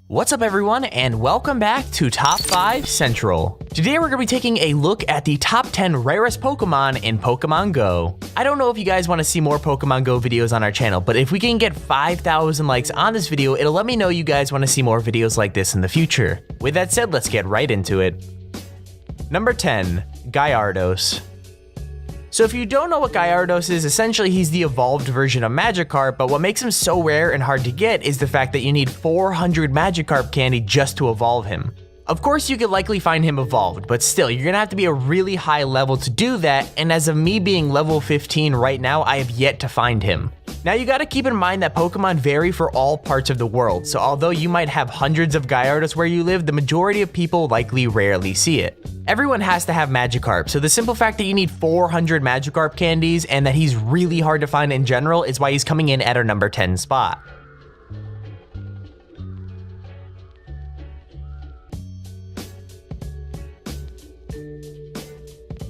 What's up everyone, and welcome back to Top 5 Central. Today we're going to be taking a look at the top 10 rarest Pokemon in Pokemon Go. I don't know if you guys want to see more Pokemon Go videos on our channel, but if we can get 5,000 likes on this video, it'll let me know you guys want to see more videos like this in the future. With that said, let's get right into it. Number 10, Gyarados. So if you don't know what Gyarados is, essentially he's the evolved version of Magikarp, but what makes him so rare and hard to get is the fact that you need 400 Magikarp candy just to evolve him. Of course you could likely find him evolved, but still, you're gonna have to be a really high level to do that, and as of me being level 15 right now, I have yet to find him. Now you gotta keep in mind that Pokemon vary for all parts of the world, so although you might have hundreds of Gyarados where you live, the majority of people likely rarely see it. Everyone has to have Magikarp, so the simple fact that you need 400 Magikarp candies and that he's really hard to find in general is why he's coming in at our number 10 spot.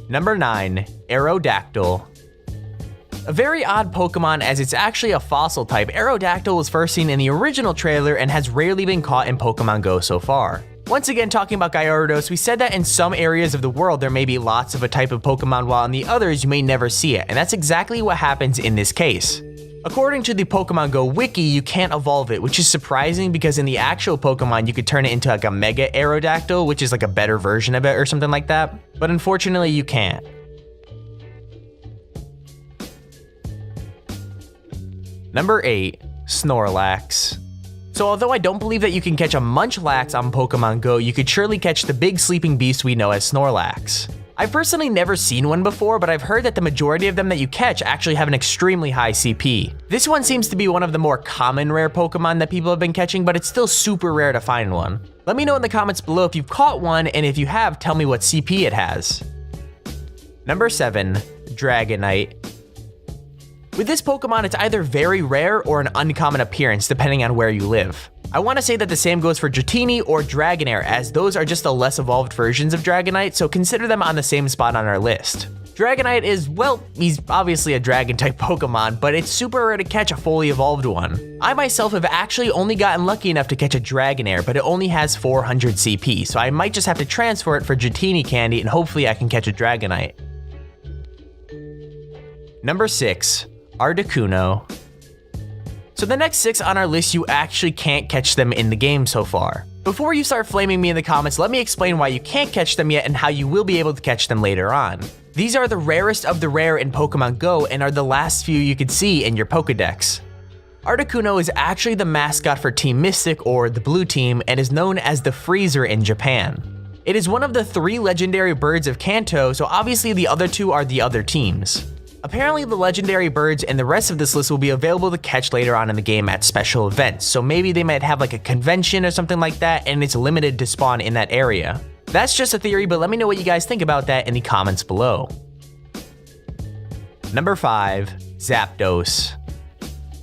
Number 9, Aerodactyl. A very odd Pokemon as it's actually a fossil type. Aerodactyl was first seen in the original trailer and has rarely been caught in Pokemon Go so far. Once again, talking about Gyarados, we said that in some areas of the world there may be lots of a type of Pokemon while in the others you may never see it, and that's exactly what happens in this case. According to the Pokemon Go wiki, you can't evolve it, which is surprising because in the actual Pokemon you could turn it into like a Mega Aerodactyl, which is like a better version of it or something like that, but unfortunately you can't. Number 8, Snorlax. So although I don't believe that you can catch a Munchlax on Pokemon Go, you could surely catch the big sleeping beast we know as Snorlax. I've personally never seen one before, but I've heard that the majority of them that you catch actually have an extremely high CP. This one seems to be one of the more common rare Pokemon that people have been catching, but it's still super rare to find one. Let me know in the comments below if you've caught one, and if you have, tell me what CP it has. Number 7, Dragonite. With this Pokemon, it's either very rare or an uncommon appearance depending on where you live. I want to say that the same goes for Dratini or Dragonair, as those are just the less evolved versions of Dragonite, so consider them on the same spot on our list. Dragonite is, well, he's obviously a dragon type Pokemon, but it's super rare to catch a fully evolved one. I myself have actually only gotten lucky enough to catch a Dragonair, but it only has 400 CP, so I might just have to transfer it for Dratini candy and hopefully I can catch a Dragonite. Number 6, Articuno. So the next 6 on our list, you actually can't catch them in the game so far. Before you start flaming me in the comments, let me explain why you can't catch them yet and how you will be able to catch them later on. These are the rarest of the rare in Pokemon Go and are the last few you could see in your Pokedex. Articuno is actually the mascot for Team Mystic, or the blue team, and is known as the Freezer in Japan. It is one of the 3 legendary birds of Kanto, so obviously the other 2 are the other teams. Apparently the legendary birds and the rest of this list will be available to catch later on in the game at special events, so maybe they might have like a convention or something like that and it's limited to spawn in that area. That's just a theory, but let me know what you guys think about that in the comments below. Number 5, Zapdos.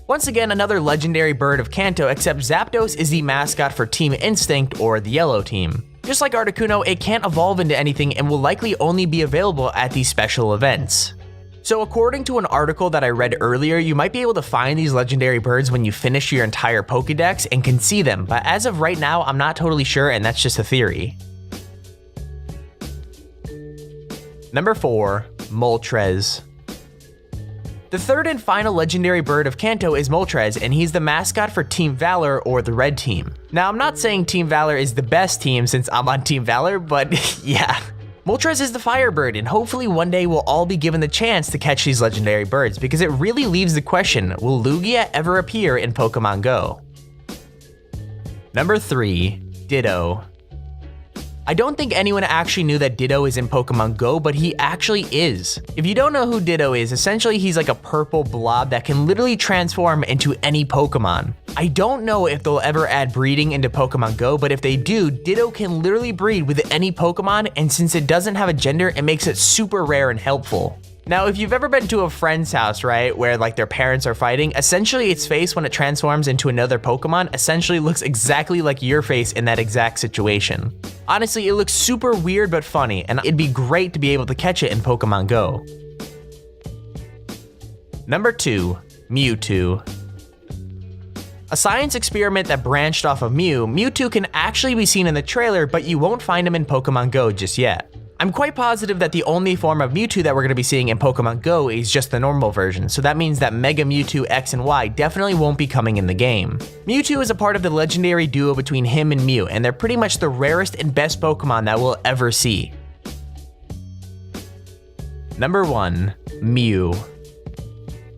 Once again, another legendary bird of Kanto, except Zapdos is the mascot for Team Instinct, or the yellow team. Just like Articuno, it can't evolve into anything and will likely only be available at these special events. So according to an article that I read earlier, you might be able to find these legendary birds when you finish your entire Pokedex and can see them, but as of right now, I'm not totally sure and that's just a theory. Number 4, Moltres. The third and final legendary bird of Kanto is Moltres, and he's the mascot for Team Valor, or the red team. Now I'm not saying Team Valor is the best team since I'm on Team Valor, but yeah. Moltres is the Firebird, and hopefully one day we'll all be given the chance to catch these legendary birds, because it really leaves the question, will Lugia ever appear in Pokemon Go? Number 3, Ditto. I don't think anyone actually knew that Ditto is in Pokemon Go, but he actually is. If you don't know who Ditto is, essentially he's like a purple blob that can literally transform into any Pokemon. I don't know if they'll ever add breeding into Pokemon Go, but if they do, Ditto can literally breed with any Pokemon, and since it doesn't have a gender, it makes it super rare and helpful. Now, if you've ever been to a friend's house, right, where like their parents are fighting, essentially its face when it transforms into another Pokemon essentially looks exactly like your face in that exact situation. Honestly, it looks super weird but funny, and it'd be great to be able to catch it in Pokemon Go. Number 2, Mewtwo. A science experiment that branched off of Mew, Mewtwo can actually be seen in the trailer, but you won't find him in Pokemon Go just yet. I'm quite positive that the only form of Mewtwo that we're going to be seeing in Pokemon Go is just the normal version, so that means that Mega Mewtwo X and Y definitely won't be coming in the game. Mewtwo is a part of the legendary duo between him and Mew, and they're pretty much the rarest and best Pokemon that we'll ever see. Number 1. Mew.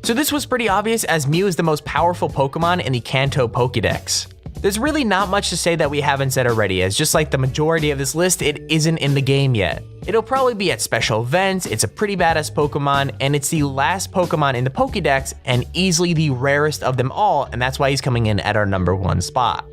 So this was pretty obvious, as Mew is the most powerful Pokemon in the Kanto Pokédex. There's really not much to say that we haven't said already, as just like the majority of this list, it isn't in the game yet. It'll probably be at special events, it's a pretty badass Pokemon, and it's the last Pokemon in the Pokédex and easily the rarest of them all, and that's why he's coming in at our number 1 spot.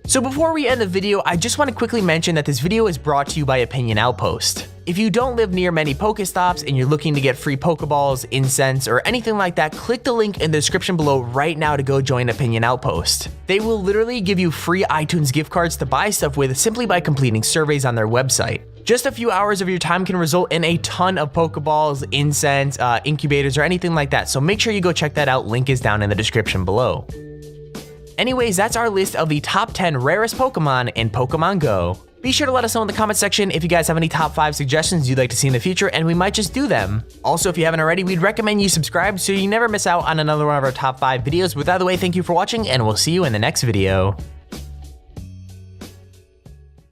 So before we end the video, I just want to quickly mention that this video is brought to you by Opinion Outpost. If you don't live near many Pokestops and you're looking to get free Pokeballs, incense, or anything like that, click the link in the description below right now to go join Opinion Outpost. They will literally give you free iTunes gift cards to buy stuff with simply by completing surveys on their website. Just a few hours of your time can result in a ton of Pokeballs, incense, incubators, or anything like that, so make sure you go check that out. Link is down in the description below. Anyways, that's our list of the top 10 rarest Pokemon in Pokemon Go. Be sure to let us know in the comment section if you guys have any top 5 suggestions you'd like to see in the future, and we might just do them. Also, if you haven't already, we'd recommend you subscribe so you never miss out on another one of our top 5 videos. With that out of the way, thank you for watching, and we'll see you in the next video.